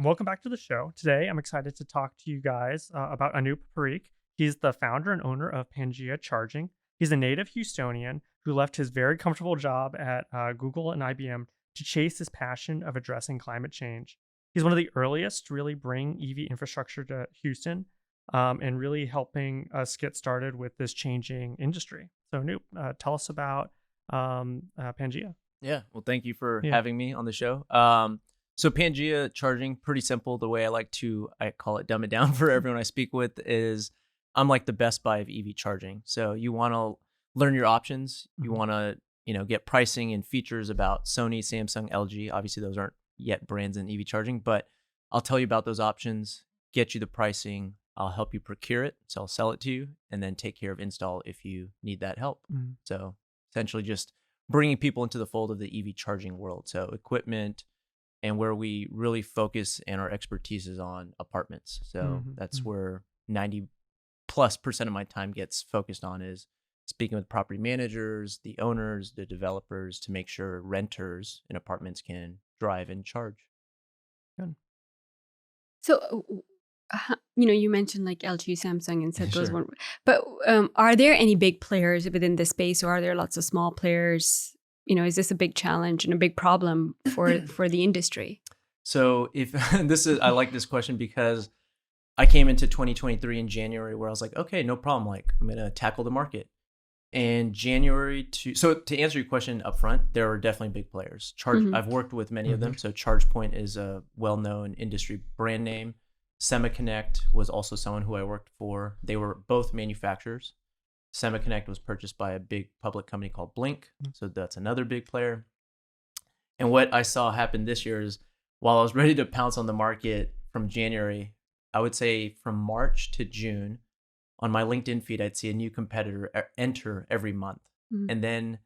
Welcome back to the show. Today, I'm excited to talk to you guys about Anup Parikh. He's the founder and owner of Pangea Charging. He's a native Houstonian who left his very comfortable job at Google and IBM to chase his passion of addressing climate change. He's one of the earliest to really bring EV infrastructure to Houston and really helping us get started with this changing industry. So, Anup, tell us about Pangea. Yeah, well, thank you for Yeah. having me on the show. So Pangea Charging, pretty simple. The way I call it, dumb it down for everyone I speak with is I'm like the Best Buy of EV charging. So you want to learn your options. You Mhm. want to, get pricing and features about Sony, Samsung, LG. Obviously, those aren't yet brands in EV charging, but I'll tell you about those options, get you the pricing. I'll help you procure it. So I'll sell it to you and then take care of install if you need that help. Mhm. So essentially just bringing people into the fold of the EV charging world. So equipment, and where we really focus and our expertise is on apartments. So Mhm. that's Mhm. where 90+% of my time gets focused on is speaking with property managers, the owners, the developers to make sure renters in apartments can drive and charge. Good. So, you mentioned like LG, Samsung, and said those Sure. one. But are there any big players within this space, or are there lots of small players? Is this a big challenge and a big problem for the industry? So if I like this question because I came into 2023 in January where I was like, okay, no problem. Like I'm going to tackle the market. And so to answer your question up front, there are definitely big players. Mhm. I've worked with many of them. So ChargePoint is a well-known industry brand name. SemiConnect was also someone who I worked for. They were both manufacturers. SemiConnect was purchased by a big public company called Blink. So that's another big player. And what I saw happen this year is while I was ready to pounce on the market from January, I would say from March to June, on my LinkedIn feed, I'd see a new competitor enter every month. Mhm. And then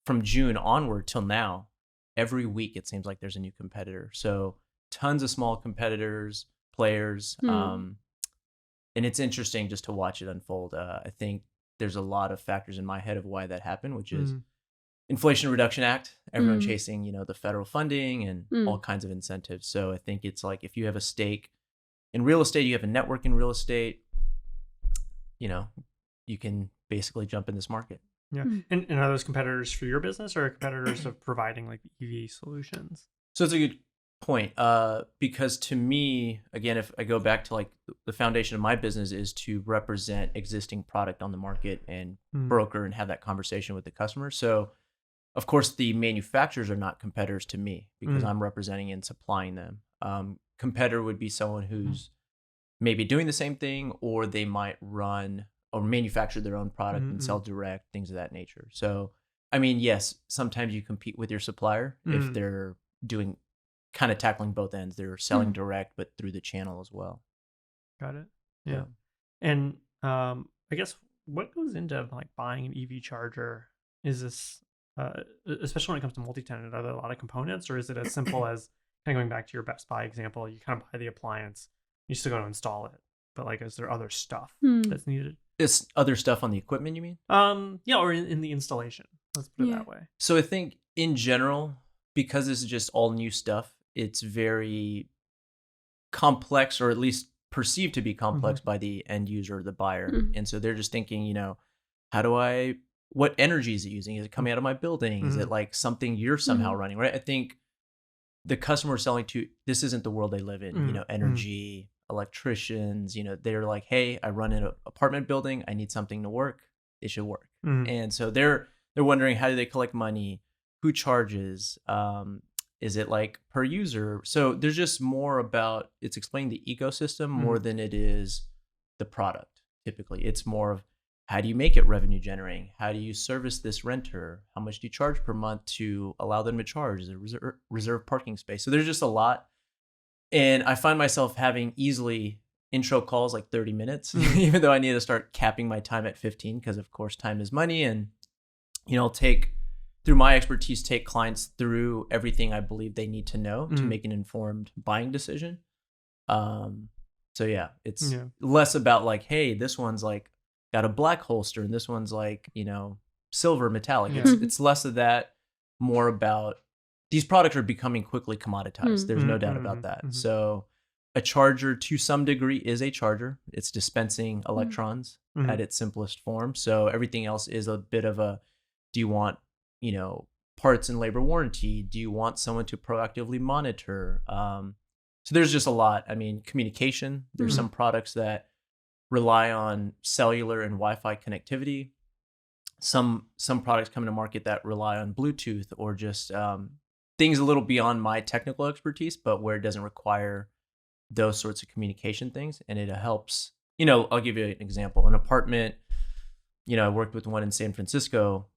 from June onward till now, every week it seems like there's a new competitor. So tons of small competitors, players. Hmm. And it's interesting just to watch it unfold. I think there's a lot of factors in my head of why that happened, which is Inflation Reduction Act, everyone Mm. chasing, the federal funding and all Mm. kinds of incentives. So I think it's like if you have a stake in real estate, you have a network in real estate, you know, you can basically jump in this market. Yeah. Mm. And are those competitors for your business or competitors of providing like EV solutions? So it's a good point. Because to me, again, if I go back to like the foundation of my business is to represent existing product on the market and broker and have that conversation with the customer. So of course the manufacturers are not competitors to me because I'm representing and supplying them. Competitor would be someone who's maybe doing the same thing, or they might run or manufacture their own product and sell direct, things of that nature. So, I mean, yes, sometimes you compete with your supplier if they're doing kind of tackling both ends. They're selling direct, but through the channel as well. Got it. Yeah. Yeah. And I guess what goes into like buying an EV charger? Is this especially when it comes to multi-tenant, are there a lot of components, or is it as simple as kind of going back to your Best Buy example? You kind of buy the appliance, you still go to install it, but like, is there other stuff Hmm. that's needed? It's other stuff on the equipment, you mean? Yeah, or in the installation. Let's put it Yeah. that way. So I think in general, because this is just all new stuff, it's very complex, or at least perceived to be complex by the end user, the buyer. Mhm. And so they're just thinking, what energy is it using? Is it coming out of my building? Is it like something you're somehow running, right? I think the customer selling to, this isn't the world they live in, energy, electricians, they're like, hey, I run in an apartment building. I need something to work. It should work. And so they're wondering, how do they collect money? Who charges? Is it like per user? So there's just more about, it's explaining the ecosystem more than it is the product. Typically, it's more of how do you make it revenue generating? How do you service this renter? How much do you charge per month to allow them to charge? Is it reserve parking space? So there's just a lot. And I find myself having easily intro calls like 30 minutes, even though I need to start capping my time at 15 because of course time is money. And, I'll through my expertise, take clients through everything I believe they need to know to make an informed buying decision. So yeah, it's less about like, hey, this one's like got a black holster and this one's like, silver metallic. Yeah. It's less of that, more about these products are becoming quickly commoditized. There's no doubt about that. So a charger to some degree is a charger. It's dispensing electrons at its simplest form. So everything else is a bit of a, do you want, parts and labor warranty? Do you want someone to proactively monitor? So there's just a lot. I mean, communication. There's some products that rely on cellular and Wi-Fi connectivity. Some products come to market that rely on Bluetooth or just things a little beyond my technical expertise, but where it doesn't require those sorts of communication things. And it helps, I'll give you an example. An apartment, I worked with one in San Francisco,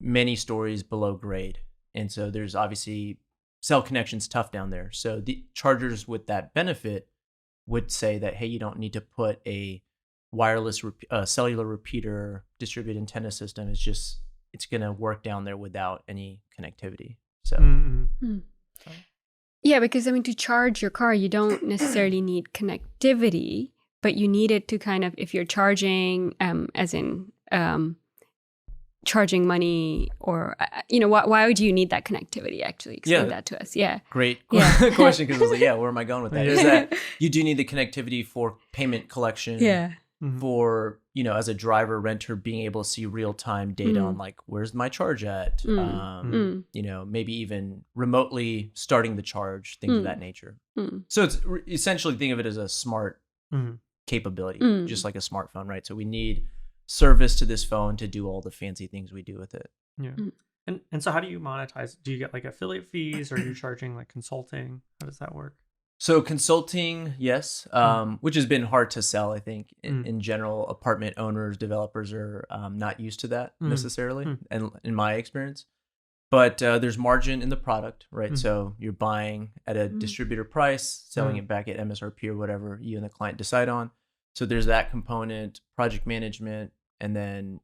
many stories below grade. And so there's obviously cell connections tough down there. So the chargers with that benefit would say that, hey, you don't need to put a wireless cellular repeater distributed antenna system. It's going to work down there without any connectivity. So yeah, because to charge your car, you don't necessarily need connectivity, but you need it to kind of, if you're charging, as in charging money, or why would you need that connectivity? Actually, explain that to us. Yeah, great question, because I was like, where am I going with that? Is that you do need the connectivity for payment collection. Yeah. For as a driver renter, being able to see real-time data on like, where's my charge at, maybe even remotely starting the charge, things of that nature. So it's essentially, think of it as a smart capability, just like a smartphone, right? So we need service to this phone to do all the fancy things we do with it. And so how do you monetize? Do you get like affiliate fees, or are you charging like consulting? How does that work? So consulting, yes, which has been hard to sell, I think. In general, apartment owners, developers are not used to that necessarily, and in my experience. But there's margin in the product, right? So you're buying at a distributor price, selling it back at MSRP or whatever you and the client decide on. So there's that component, project management, and then,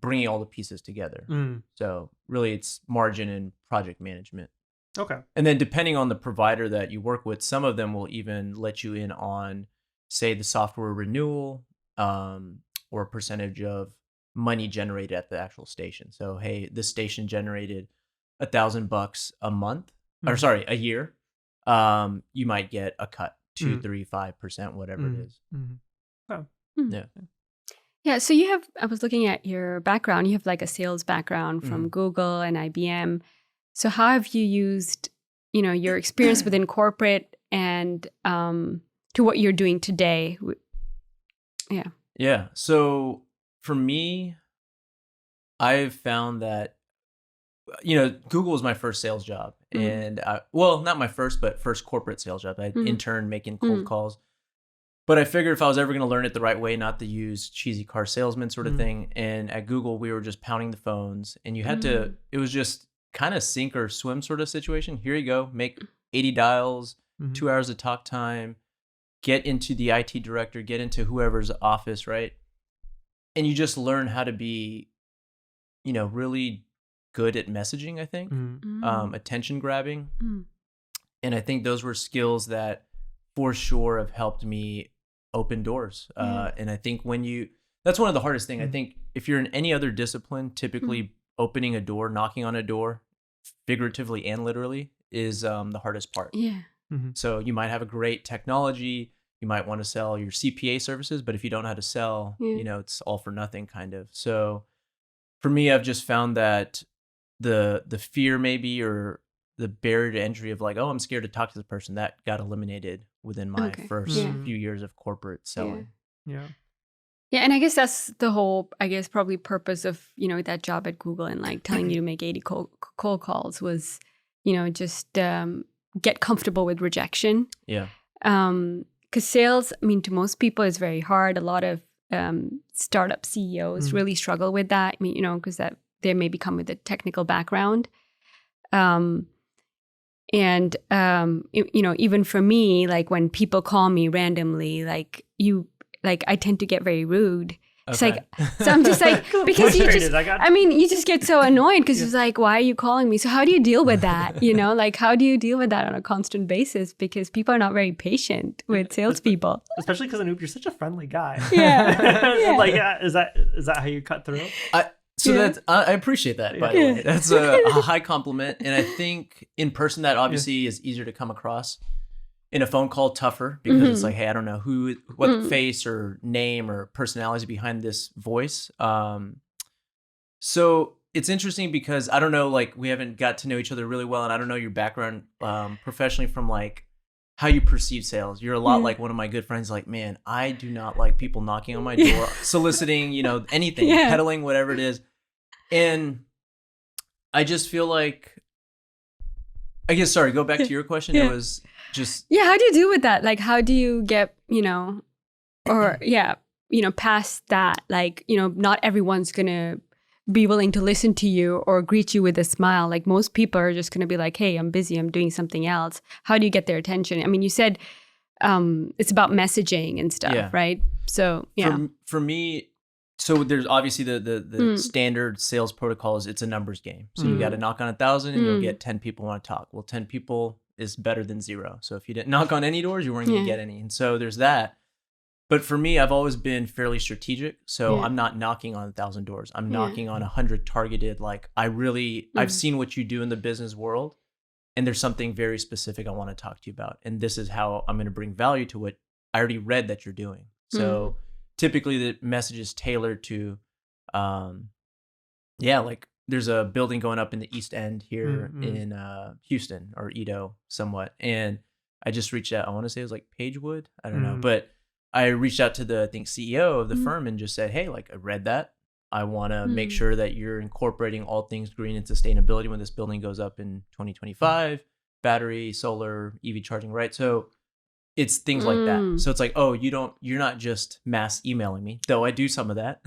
bringing all the pieces together. So really it's margin and project management. Okay. And then depending on the provider that you work with, some of them will even let you in on, say, the software renewal, or a percentage of money generated at the actual station. So, hey, this station generated $1,000 a month, or sorry, a year. You might get a cut, 2, 3, 5%, whatever it is. Oh. Yeah. Yeah. So I was looking at your background. You have like a sales background from Google and IBM. So how have you used, your experience within corporate and to what you're doing today? Yeah. Yeah. So for me, I've found that, Google was my first sales job. And not my first, but first corporate sales job. I interned making cold calls. But I figured if I was ever going to learn it the right way, not to use cheesy car salesman sort of thing. And at Google, we were just pounding the phones, and you had to, it was just kind of sink or swim sort of situation. Here you go, make 80 dials, 2 hours of talk time, get into the IT director, get into whoever's office, right? And you just learn how to be, really good at messaging, I think, attention grabbing. And I think those were skills that for sure have helped me open doors. And I think that's one of the hardest things. I think if you're in any other discipline, typically opening a door, knocking on a door, figuratively and literally, is the hardest part. Yeah. So you might have a great technology, you might want to sell your CPA services, but if you don't know how to sell, it's all for nothing kind of. So for me, I've just found that the fear maybe, or the barrier to entry of like, oh, I'm scared to talk to this person, that got eliminated within my first few years of corporate selling. Yeah. Yeah, and I guess that's the whole, probably purpose of, that job at Google, and like telling you to make 80 cold calls was, just get comfortable with rejection. Yeah. Because sales, to most people is very hard. A lot of startup CEOs really struggle with that. Because that they maybe come with a technical background. And even for me, like when people call me randomly, I tend to get very rude. It's like, so I'm just like, because you just get so annoyed because it's like, why are you calling me? So how do you deal with that? How do you deal with that on a constant basis? Because people are not very patient with salespeople. Especially because Anoop, you're such a friendly guy. Yeah. Like, is that how you cut through? So that's I appreciate that, by the way. That's a high compliment. And I think in person that obviously is easier to come across. In a phone call, tougher, because it's like, hey, I don't know what face or name or personality behind this voice. So it's interesting because I don't know, like we haven't got to know each other really well, and I don't know your background professionally from like how you perceive sales. You're a lot like one of my good friends. Like, man, I do not like people knocking on my door, soliciting, anything, peddling, whatever it is. And I just feel like, I guess, sorry, go back to your question. It was just, how do you do with that? Like, how do you get, past that? Like, not everyone's gonna be willing to listen to you or greet you with a smile. Like, most people are just gonna be like, hey, I'm busy, I'm doing something else. How do you get their attention? I mean, you said it's about messaging and stuff, right? So for me, so there's obviously the standard sales protocol is it's a numbers game. So you got to knock on 1,000 and you'll get 10 people want to talk. Well, 10 people is better than 0. So if you didn't knock on any doors, you weren't going to get any. And so there's that. But for me, I've always been fairly strategic. So I'm not knocking on 1,000 doors. I'm knocking on 100 targeted. Like I've seen what you do in the business world, and there's something very specific I want to talk to you about. And this is how I'm going to bring value to what I already read that you're doing. So typically the message is tailored to, like there's a building going up in the East End here in Houston, or Edo somewhat. And I just reached out, I want to say it was like Pagewood. I don't know, but I reached out to the CEO of the firm and just said, hey, like I read that. I want to make sure that you're incorporating all things green and sustainability when this building goes up in 2025, battery, solar, EV charging, right? So it's things like that. So it's like, oh, you're not just mass emailing me, though I do some of that.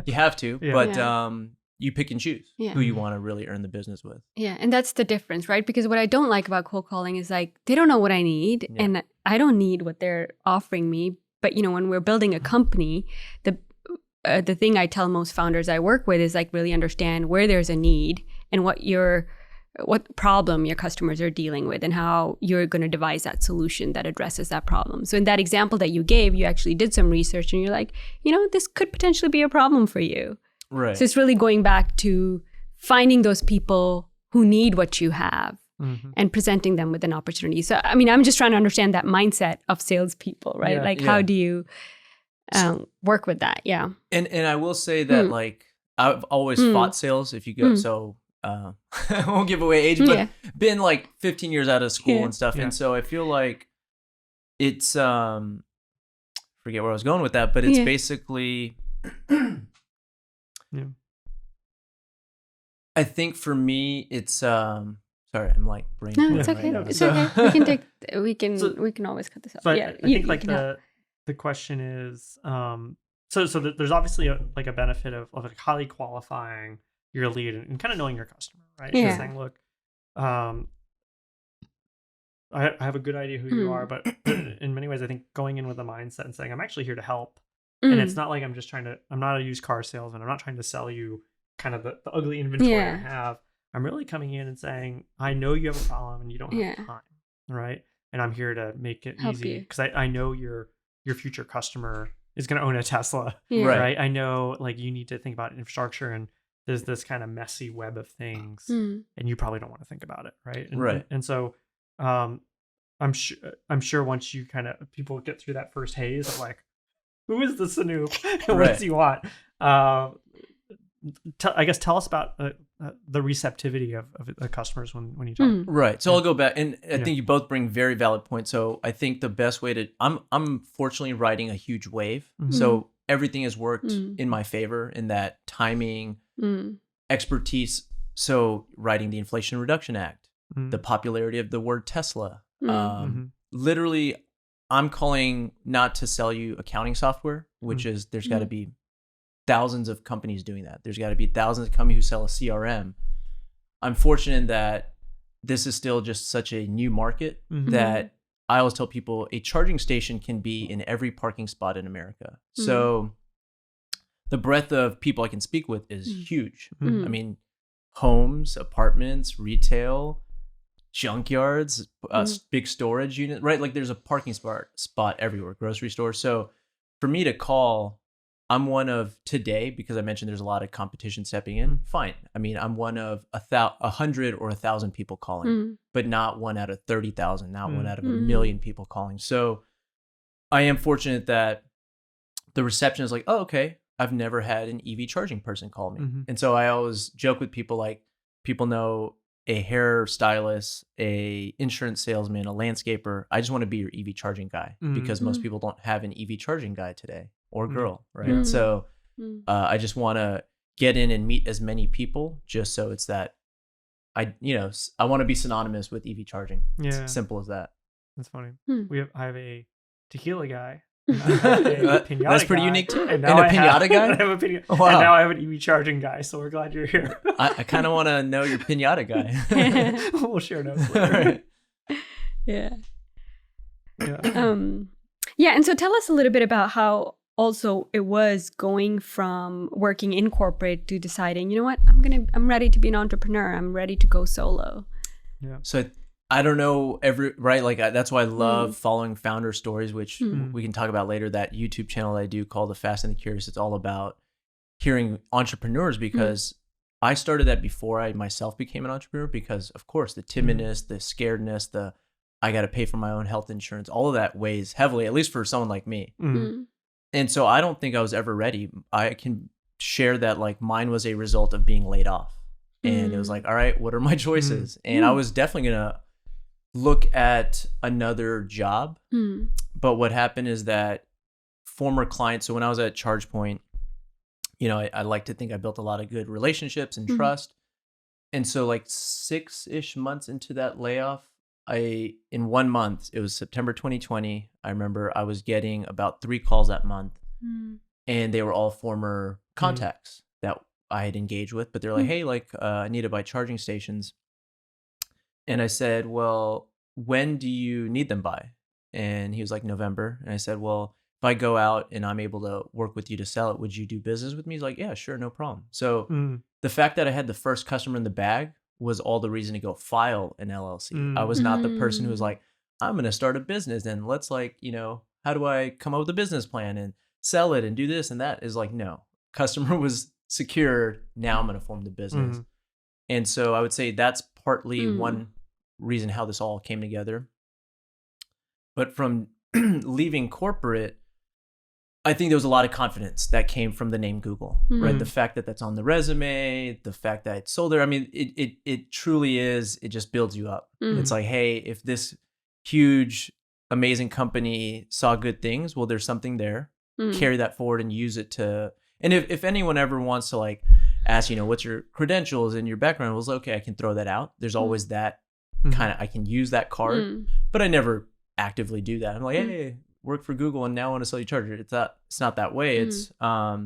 You have to, but you pick and choose who you want to really earn the business with. Yeah. And that's the difference, right? Because what I don't like about cold calling is like, they don't know what I need and I don't need what they're offering me. But, when we're building a company, the thing I tell most founders I work with is like really understand where there's a need and what problem your customers are dealing with and how you're going to devise that solution that addresses that problem. So in that example that you gave, you actually did some research and you're like, this could potentially be a problem for you. Right. So it's really going back to finding those people who need what you have and presenting them with an opportunity. So, I mean, I'm just trying to understand that mindset of salespeople, right? How do you work with that? Yeah. And I will say that like I've always fought sales. If you go, so I won't give away age, but been like 15 years out of school and stuff. And so I feel like it's, forget where I was going with that, but it's basically, I think for me, it's, sorry, I'm like brain. No, it's okay. Right, it's okay. We can always cut this out. So I think like the question is, so there's obviously a benefit of like highly qualifying your lead and kind of knowing your customer, right? Yeah. So saying, look, I have a good idea who you are, but in many ways, I think going in with a mindset and saying, I'm actually here to help. And it's not like I'm not a used car salesman. I'm not trying to sell you kind of the ugly inventory I have. I'm really coming in and saying, I know you have a problem and you don't have time, right? And I'm here to make it easy because I know your future customer is going to own a Tesla, right? I know like you need to think about infrastructure and there's this kind of messy web of things and you probably don't want to think about it, right? And so I'm sure once you kind of people get through that first haze of like, who is this Anoop? What does he want? I guess tell us about the receptivity of the customers when you talk. Right. So I'll go back, and I think you both bring very valid points. So I think the best way to I'm fortunately riding a huge wave, so everything has worked in my favor in that timing, expertise. So writing the Inflation Reduction Act, the popularity of the word Tesla, literally. I'm calling not to sell you accounting software, which is there's got to be thousands of companies doing that. There's got to be thousands of companies who sell a CRM. I'm fortunate that this is still just such a new market that I always tell people a charging station can be in every parking spot in America. So the breadth of people I can speak with is huge. I mean, homes, apartments, retail, junkyards, big storage unit, right? Like there's a parking spot everywhere, grocery store. So for me to call, I'm one of today, because I mentioned there's a lot of competition stepping in. Fine. I mean, I'm one of 100 or 1,000 people calling, but not one out of 30,000, not one out of 1 million people calling. So I am fortunate that the reception is like, oh, okay, I've never had an EV charging person call me. And so I always joke with people, like, people know a hairstylist, a insurance salesman, a landscaper. I just want to be your EV charging guy, because most people don't have an EV charging guy today, or girl, right? So I just want to get in and meet as many people, just so it's that I want to be synonymous with EV charging. Yeah. It's simple as that. That's funny. I have a tequila guy. That's pretty guy, unique too. And a pinata guy? Wow. And now I have an EV charging guy, so we're glad you're here. I kind of want to know your pinata guy. We'll share notes later. Yeah. And so tell us a little bit about how also it was going from working in corporate to deciding, you know what, I'm ready to be an entrepreneur. I'm ready to go solo. Yeah. So I don't know that's why I love following founder stories, which we can talk about later. That YouTube channel I do called The Fast and the Curious. It's all about hearing entrepreneurs, because I started that before I myself became an entrepreneur, because of course the timidness, the scaredness, I got to pay for my own health insurance, all of that weighs heavily, at least for someone like me. And so I don't think I was ever ready. I can share that, like, mine was a result of being laid off. And it was like, all right, what are my choices? And I was definitely going to look at another job. But what happened is that former clients, so when I was at ChargePoint, I like to think I built a lot of good relationships and trust. And so like 6-ish months into that layoff, in 1 month, it was September 2020. I remember I was getting about 3 calls that month, and they were all former contacts that I had engaged with, but they're like, hey, like, I need to buy charging stations. And I said, well, when do you need them by? And he was like, November. And I said, well, if I go out and I'm able to work with you to sell it, would you do business with me? He's like, yeah, sure, no problem. So the fact that I had the first customer in the bag was all the reason to go file an LLC. I was not the person who was like, I'm going to start a business and let's, like, how do I come up with a business plan and sell it and do this and that? Is like, no, customer was secured. Now I'm going to form the business. And so I would say that's partly one reason how this all came together. But from leaving corporate, I think there was a lot of confidence that came from the name Google, right? The fact that that's on the resume, the fact that it's sold there. I mean, it truly is. It just builds you up. It's like, hey, if this huge, amazing company saw good things, well, there's something there. Carry that forward and use it to. And if anyone ever wants to, like, ask, what's your credentials and your background, well, okay, I can throw that out. There's always that kind of, I can use that card, but I never actively do that. I'm like, hey, work for Google and now I want to sell you charger. It's not that way. It's I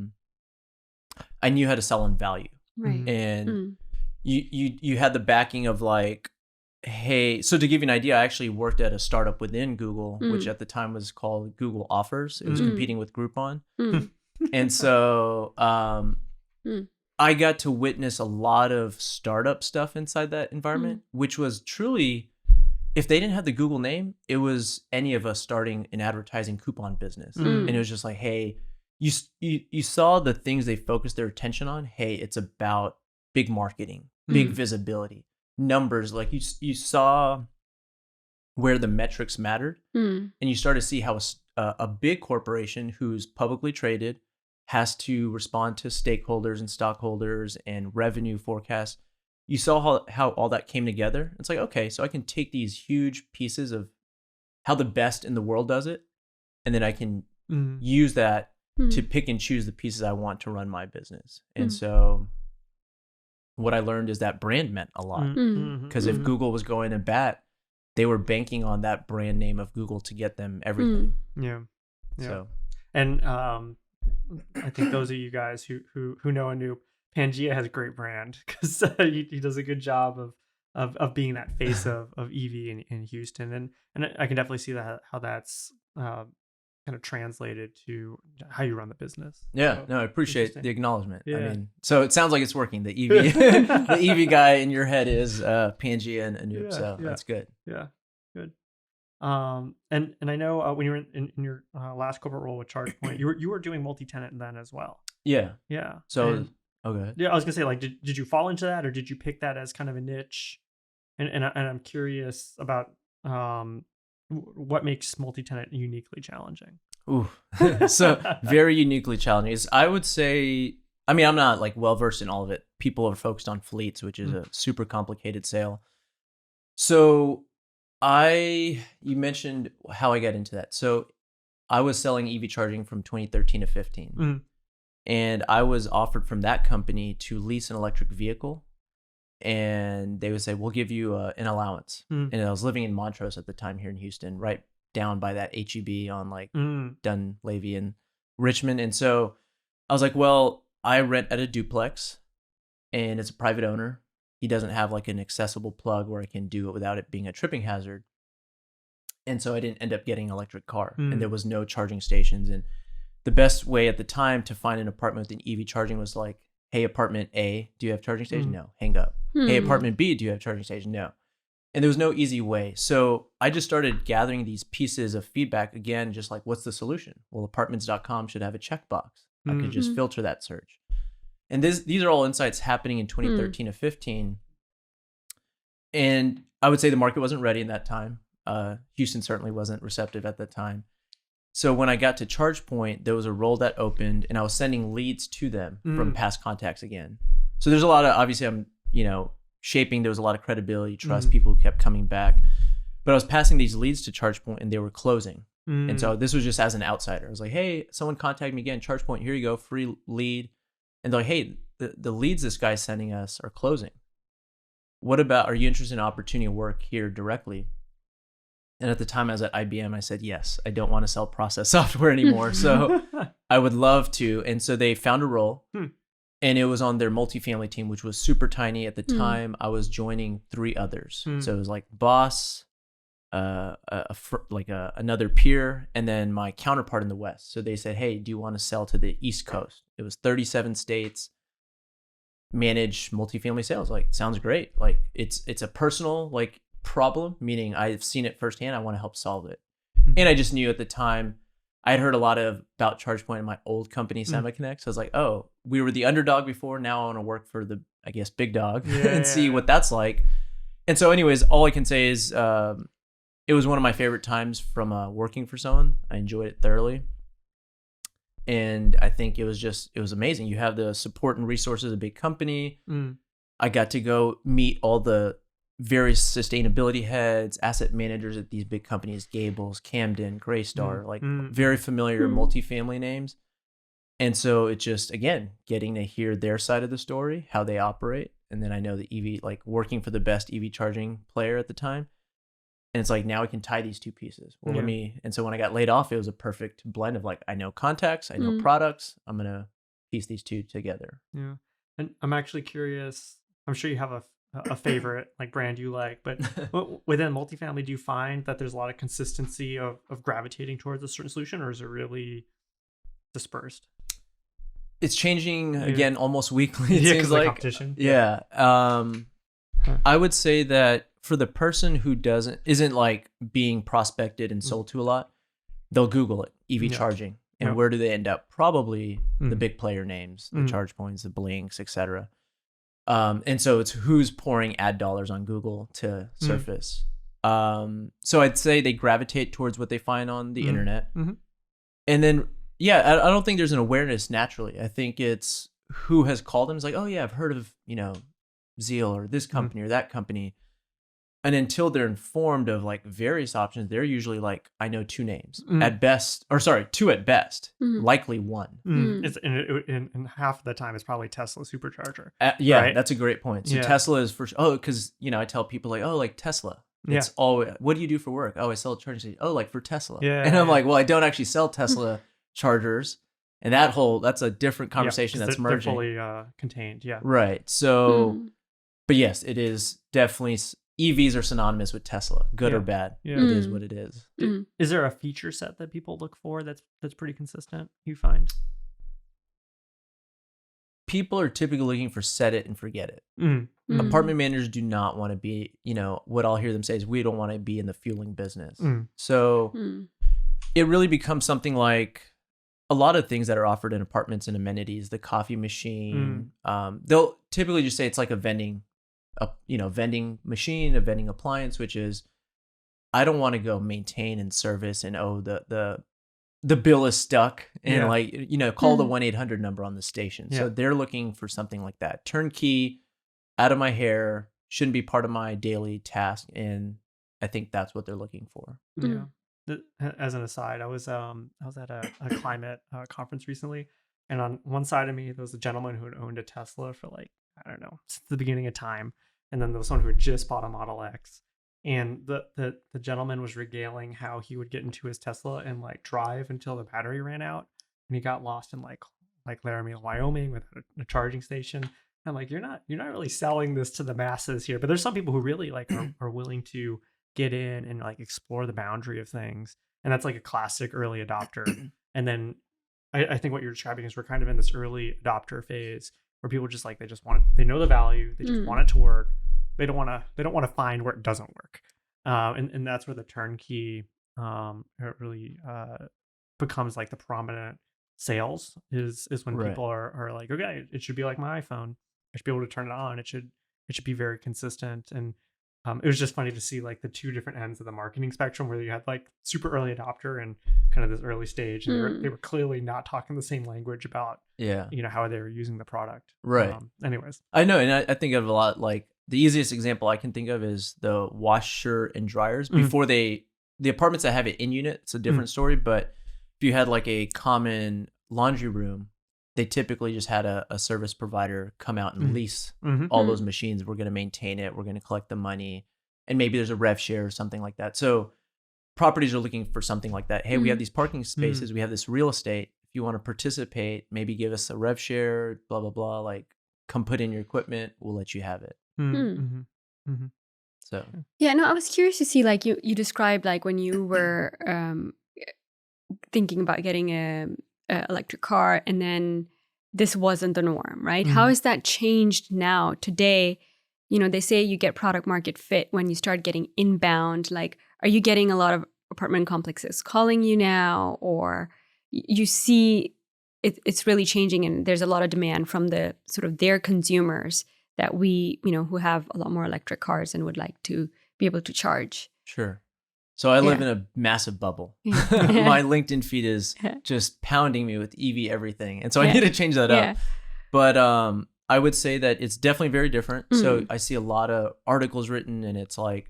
knew how to sell on value, right? And you had the backing of, like, hey, so to give you an idea, I actually worked at a startup within Google, which at the time was called Google Offers. It was competing with Groupon. And so I got to witness a lot of startup stuff inside that environment, which was truly, if they didn't have the Google name, it was any of us starting an advertising coupon business. And it was just like, hey, you saw the things they focused their attention on. Hey, it's about big marketing, big visibility, numbers. Like you saw where the metrics mattered, and you started to see how a big corporation who's publicly traded has to respond to stakeholders and stockholders and revenue forecasts. You saw how all that came together. It's like, okay, so I can take these huge pieces of how the best in the world does it, and then I can use that to pick and choose the pieces I want to run my business. And so what I learned is that brand meant a lot, because if Google was going to bat, they were banking on that brand name of Google to get them everything. Yeah. So, and I think those of you guys who know Anoop, Pangea has a great brand, because he does a good job of being that face of EV in Houston, and I can definitely see that how that's kind of translated to how you run the business. Yeah, so, no, I appreciate the acknowledgement. Yeah. I mean, so it sounds like it's working. The EV, the EV guy in your head is Pangea and Anoop, so that's good. Yeah, good. And I know when you were in your last corporate role with ChargePoint, you were doing multi-tenant then as well. Yeah. Yeah. So, okay. Yeah, I was gonna say, like, did you fall into that, or did you pick that as kind of a niche? And I'm curious about what makes multi-tenant uniquely challenging. Ooh. So very uniquely challenging. I would say, I mean, I'm not like well versed in all of it. People are focused on fleets, which is a super complicated sale. So you mentioned how I got into that. So I was selling EV charging from 2013 to 15. And I was offered from that company to lease an electric vehicle. And they would say, we'll give you an allowance. And I was living in Montrose at the time here in Houston, right down by that HEB on like Dunleavy and Richmond. And so I was like, well, I rent at a duplex and it's a private owner. He doesn't have like an accessible plug where I can do it without it being a tripping hazard. And so I didn't end up getting an electric car and there was no charging stations. And the best way at the time to find an apartment with an EV charging was like, hey, apartment A, do you have charging station? No, hang up. Hey, apartment B, do you have charging station? No. And there was no easy way. So I just started gathering these pieces of feedback again, just like, what's the solution? Well, apartments.com should have a checkbox. I could just filter that search. And these are all insights happening in 2013 to 15. And I would say the market wasn't ready in that time. Houston certainly wasn't receptive at that time. So when I got to ChargePoint, there was a role that opened and I was sending leads to them from past contacts again. So there's a lot of, obviously I'm, shaping, there was a lot of credibility, trust, people who kept coming back. But I was passing these leads to ChargePoint and they were closing. And so this was just as an outsider. I was like, hey, someone contacted me again, ChargePoint, here you go, free lead. And they're like, hey, the leads this guy's sending us are closing. What about, are you interested in opportunity to work here directly? And at the time I was at IBM, I said, yes, I don't want to sell process software anymore. So I would love to. And so they found a role and it was on their multifamily team, which was super tiny. At the time I was joining 3 others. So it was like boss, another peer, and then my counterpart in the West. So they said, hey, do you want to sell to the East Coast? It was 37 states, manage multifamily sales. Like, sounds great. Like it's a personal like problem, meaning I've seen it firsthand. I want to help solve it. And I just knew at the time I had heard a lot about ChargePoint in my old company, SemiConnect. So I was like, oh, we were the underdog before. Now I want to work for the, I guess, big dog and see what that's like. And so anyways, all I can say is it was one of my favorite times from working for someone. I enjoyed it thoroughly. And I think it was amazing. You have the support and resources of a big company. I got to go meet all the various sustainability heads, asset managers at these big companies, Gables, Camden, Greystar, like very familiar multifamily names. And so it's just, again, getting to hear their side of the story, how they operate. And then I know the EV, like working for the best EV charging player at the time. And it's like, now I can tie these 2 pieces. Well, and so when I got laid off, it was a perfect blend of like, I know contacts, I know products, I'm going to piece these 2 together. Yeah. And I'm actually curious, I'm sure you have a favorite like brand you like, but within multifamily, do you find that there's a lot of consistency of gravitating towards a certain solution, or is it really dispersed? It's changing again almost weekly. It seems like competition. Yeah. I would say that for the person who isn't like being prospected and sold to a lot, they'll Google it, EV charging, and where do they end up? Probably the big player names, the ChargePoints, the Blinks, etc. And so it's who's pouring ad dollars on Google to surface. So I'd say they gravitate towards what they find on the internet. And then, I don't think there's an awareness naturally. I think it's who has called them. It's like, oh yeah, I've heard of, Zeal or this company or that company. And until they're informed of like various options, they're usually like, I know 2 names at best, or sorry, 2 at best, likely 1. It's in half of the time, it's probably Tesla supercharger. Right? That's a great point. So Tesla is because, I tell people like, oh, like Tesla. It's always, what do you do for work? Oh, I sell a charging station. Oh, like for Tesla. And I'm like, well, I don't actually sell Tesla chargers. And that's a different conversation that's merging. They're fully contained. Yeah. Right. So, but yes, it is definitely, EVs are synonymous with Tesla, good or bad. It is what it is. Is there a feature set that people look for that's pretty consistent, you find? people are typically looking for set it and forget it. Mm-hmm. Apartment managers do not want to be, what I'll hear them say is we don't want to be in the fueling business. So it really becomes something like a lot of things that are offered in apartments and amenities, the coffee machine. They'll typically just say it's like a vending machine, a vending appliance, which is, I don't want to go maintain and service and the bill is stuck and call the 1-800 number on the station. So they're looking for something like that. Turnkey, out of my hair, shouldn't be part of my daily task. And I think that's what they're looking for. Yeah. As an aside, I was at a climate conference recently, and on one side of me there was a gentleman who had owned a Tesla for like, I don't know, since the beginning of time, and then there was someone who had just bought a Model X, and the gentleman was regaling how he would get into his Tesla and like drive until the battery ran out, and he got lost in like Laramie, Wyoming, without a charging station. I'm like, you're not really selling this to the masses here, but there's some people who really like are willing to get in and like explore the boundary of things, and that's like a classic early adopter. And then I think what you're describing is we're kind of in this early adopter phase where people just like they know the value, they just want it to work. They don't want to find where it doesn't work, and that's where the turnkey it really becomes like the prominent sales is when people are like, okay, it should be like my iPhone. I should be able to turn it on. It should be very consistent. And it was just funny to see like the two different ends of the marketing spectrum, where you had like super early adopter and kind of this early stage, and they were clearly not talking the same language about how they were using the product. Right. Anyways, I know, and I think of a lot, like the easiest example I can think of is the washer and dryers. Before the apartments that have it in unit, it's a different story. But if you had like a common laundry room, they typically just had a service provider come out and lease all those machines. We're going to maintain it. We're going to collect the money. And maybe there's a rev share or something like that. So properties are looking for something like that. Hey, we have these parking spaces. We have this real estate. If you want to participate, maybe give us a rev share, blah, blah, blah. Like, come put in your equipment. We'll let you have it. So. Yeah, no, I was curious to see, like you described, like when you were thinking about getting a electric car, and then this wasn't the norm, right? How has that changed now today? They say you get product market fit when you start getting inbound. Like, are you getting a lot of apartment complexes calling you now, or you see it's really changing, and there's a lot of demand from the sort of their consumers that we, who have a lot more electric cars and would like to be able to charge? Sure. So I live in a massive bubble. My LinkedIn feed is just pounding me with EV everything. And so I need to change that up. But I would say that it's definitely very different. So I see a lot of articles written, and it's like,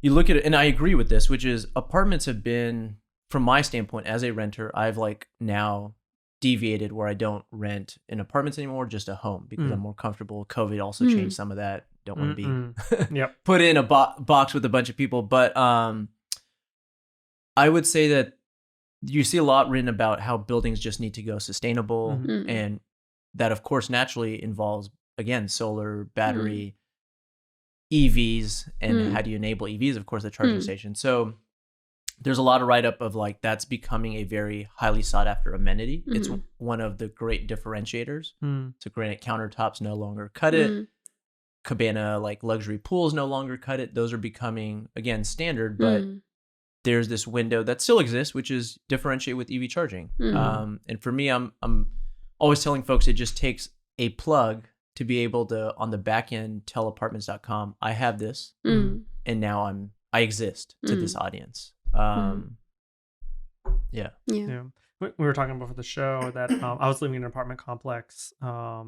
you look at it, and I agree with this, which is apartments have been, from my standpoint as a renter, I've like now deviated where I don't rent in apartments anymore, just a home, because I'm more comfortable. COVID also changed some of that. Don't want to be put in a box with a bunch of people. But I would say that you see a lot written about how buildings just need to go sustainable. And that, of course, naturally involves, again, solar, battery, EVs, and how do you enable EVs? Of course, the charging station. So there's a lot of write-up of like that's becoming a very highly sought after amenity. It's one of the great differentiators. So granite countertops no longer cut it. Cabana like luxury pools no longer cut it. Those are becoming, again, standard, but there's this window that still exists, which is differentiate with EV charging. And for me, I'm always telling folks it just takes a plug to be able to, on the back end, tell apartments.com, I have this, and now I exist to this audience. Yeah. We were talking before the show that I was living in an apartment complex. I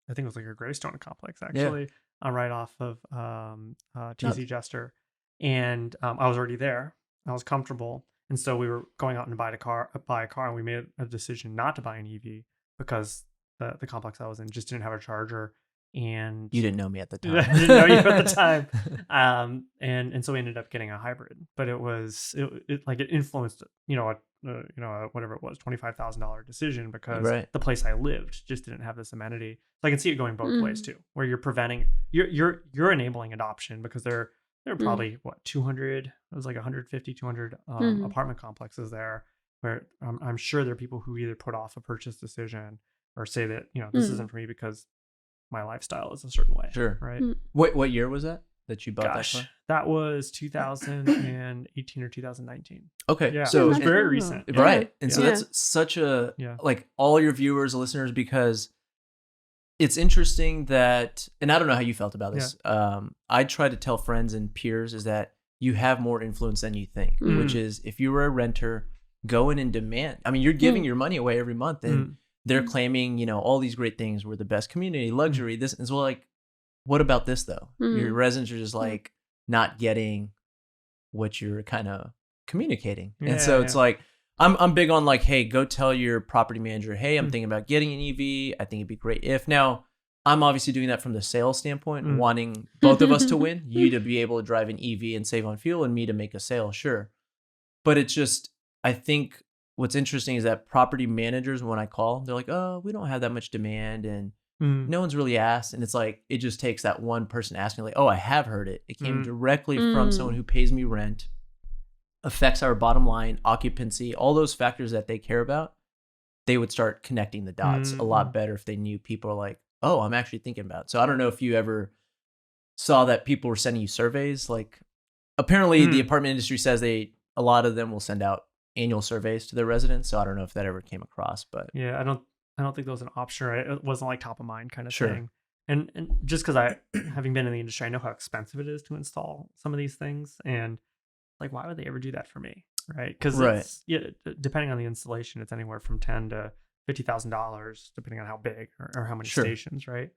think it was like a Greystone complex, actually, right off of TZ Jester. And I was already there. I was comfortable. And so we were going out and buy a car, and we made a decision not to buy an EV because the complex I was in just didn't have a charger. And you didn't know me at the time. I didn't know you at the time. And so we ended up getting a hybrid, but it influenced, whatever it was, $25,000 decision, because the place I lived just didn't have this amenity. So I can see it going both ways too, where you're preventing, you're enabling adoption, because there are probably 200, it was like 150, 200 apartment complexes there, where I'm sure there are people who either put off a purchase decision or say that, this isn't for me because my lifestyle is a certain way. Sure. Right. What year was that you bought that car? That was 2018 or 2019. Okay. Yeah. So it was very recent. Right. And so that's such a, like all your viewers, listeners, because it's interesting that, and I don't know how you felt about this. I try to tell friends and peers is that you have more influence than you think, which is if you were a renter, go in and demand. I mean, you're giving your money away every month and they're claiming, all these great things. We're the best community, luxury, this. And so like, what about this though? Your residents are just like not getting what you're kind of communicating. And so it's like, I'm big on like, hey, go tell your property manager, hey, I'm thinking about getting an EV. I think it'd be great if. Now, I'm obviously doing that from the sales standpoint, wanting both of us to win, you to be able to drive an EV and save on fuel and me to make a sale, sure. But it's just, I think what's interesting is that property managers, when I call, they're like, oh, we don't have that much demand and no one's really asked. And it's like, it just takes that one person asking like, oh, I have heard it. It came directly from someone who pays me rent, affects our bottom line, occupancy, all those factors that they care about. They would start connecting the dots a lot better if they knew people are like, oh, I'm actually thinking about it. So I don't know if you ever saw that people were sending you surveys. Like apparently the apartment industry says a lot of them will send out annual surveys to their residents. So I don't know if that ever came across, but yeah, I don't think that was an option, right? It wasn't like top of mind kind of thing. And just because having been in the industry, I know how expensive it is to install some of these things. And like, why would they ever do that for me? Right. Because depending on the installation, it's anywhere from $10,000 to $50,000, depending on how big or how many stations. Right.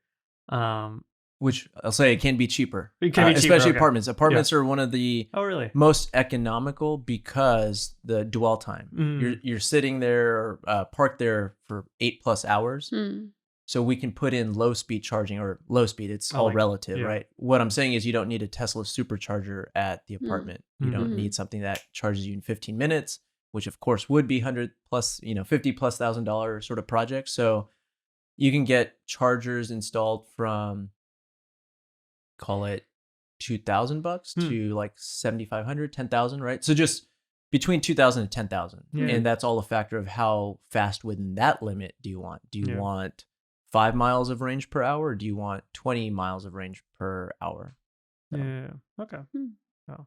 Which I'll say it can be cheaper. It can be cheaper, especially apartments. Apartments are one of the most economical because the dwell time. You're sitting there or parked there for 8+ hours. So we can put in low speed charging or low speed. It's all relative, right? What I'm saying is you don't need a Tesla supercharger at the apartment. You don't need something that charges you in 15 minutes, which of course would be $100+, $50,000+ sort of project. So you can get chargers installed from, call it $2,000 to like $7,500, $10,000, right? So just between $2,000 and $10,000, and that's all a factor of how fast within that limit do you want? Do you want 5 miles of range per hour, or do you want 20 miles of range per hour? So. Yeah. Okay. Oh,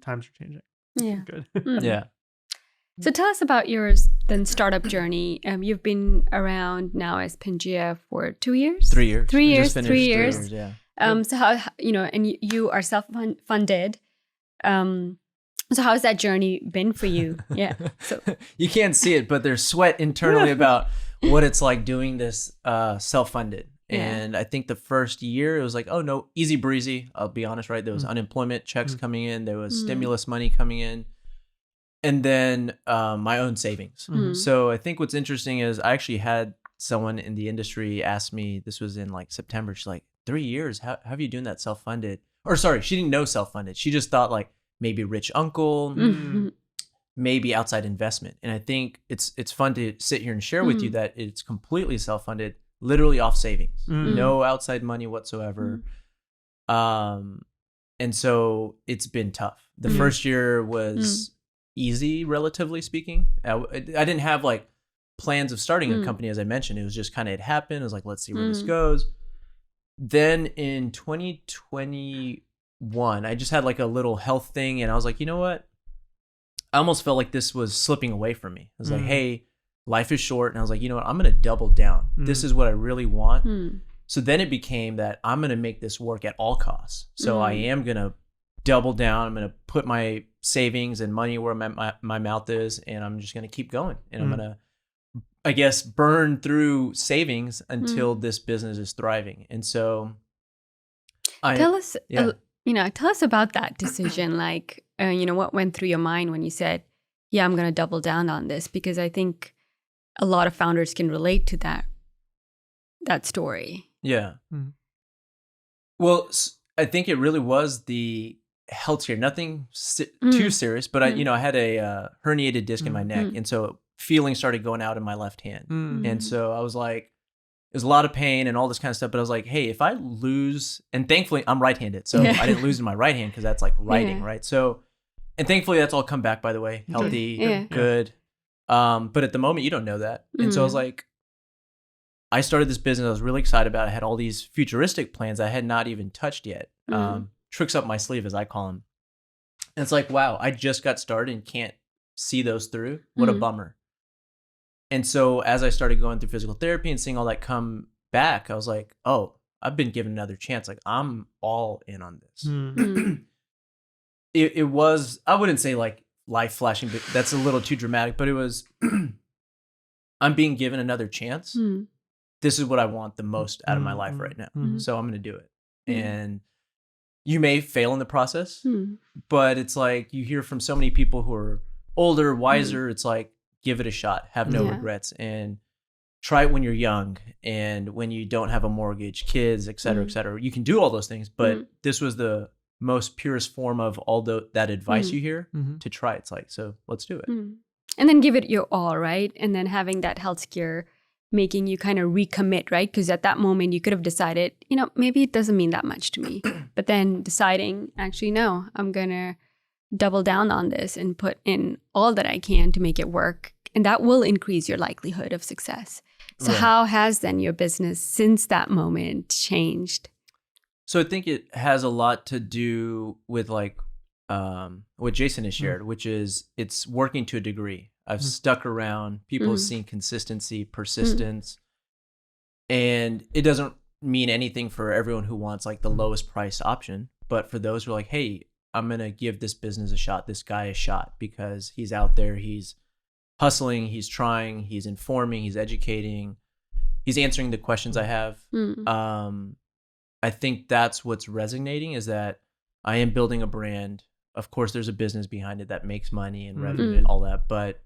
times are changing. Yeah. Good. Yeah. So tell us about your then startup journey. You've been around now as Pangea for 2 years. 3 years. 3 years. 3 years. 3 years. Yeah. So how and you are self-funded. So how's that journey been for you? Yeah. So you can't see it, but there's sweat internally about what it's like doing this self-funded. And I think the first year it was like, oh no, easy breezy. I'll be honest, right? There was unemployment checks coming in, there was stimulus money coming in, and then my own savings. So I think what's interesting is I actually had someone in the industry ask me, this was in like September, she's like, 3 years, how are you doing that self-funded? Or sorry, she didn't know self-funded. She just thought like maybe rich uncle, maybe outside investment. And I think it's fun to sit here and share with you that it's completely self-funded, literally off savings, no outside money whatsoever. And so it's been tough. The first year was easy, relatively speaking. I didn't have like plans of starting a company, as I mentioned. It was just kind of, it happened. It was like, let's see where this goes. Then in 2021, I just had like a little health thing, and I was like, you know what? I almost felt like this was slipping away from me. I was like, hey, life is short. And I was like, you know what? I'm going to double down. This is what I really want. So then it became that I'm going to make this work at all costs. So I am going to double down. I'm going to put my savings and money where my mouth is, and I'm just going to keep going. And I'm going to, I guess, burn through savings until this business is thriving. And so tell us about that decision. Like, what went through your mind when you said, yeah, I'm going to double down on this? Because I think a lot of founders can relate to that story. Yeah. Well, I think it really was the health care, nothing too serious, but I had a herniated disc in my neck. And so feeling started going out in my left hand. And so I was like, there's a lot of pain and all this kind of stuff. But I was like, hey, if I lose, and thankfully I'm right-handed. So I didn't lose in my right hand because that's like writing, right? So, and thankfully that's all come back, by the way, healthy, good. But at the moment you don't know that. And so I was like, I started this business I was really excited about. I had all these futuristic plans I had not even touched yet. Tricks up my sleeve, as I call them. And it's like, wow, I just got started and can't see those through. What a bummer. And so as I started going through physical therapy and seeing all that come back, I was like, oh, I've been given another chance. Like, I'm all in on this. It was, I wouldn't say like life flashing, but that's a little too dramatic, but it was, I'm being given another chance. This is what I want the most out of my life right now. So I'm going to do it. And you may fail in the process, but it's like you hear from so many people who are older, wiser. It's like, give it a shot, have no regrets, and try it when you're young and when you don't have a mortgage, kids, et cetera, et cetera. You can do all those things, but this was the most purest form of all that advice you hear to try. It's like, so let's do it. And then give it your all, right? And then having that health scare making you kind of recommit, right? Because at that moment you could have decided, maybe it doesn't mean that much to me. But then deciding, actually, no, I'm going to double down on this and put in all that I can to make it work. And that will increase your likelihood of success. So how has then your business since that moment changed? So I think it has a lot to do with like what Jason has shared, which is it's working to a degree. I've stuck around. People have seen consistency, persistence. And it doesn't mean anything for everyone who wants like the lowest price option. But for those who are like, hey, I'm going to give this business a shot, this guy a shot, because he's out there, he's hustling, he's trying, he's informing, he's educating, he's answering the questions I have. I think that's what's resonating, is that I am building a brand. Of course, there's a business behind it that makes money and revenue and all that. But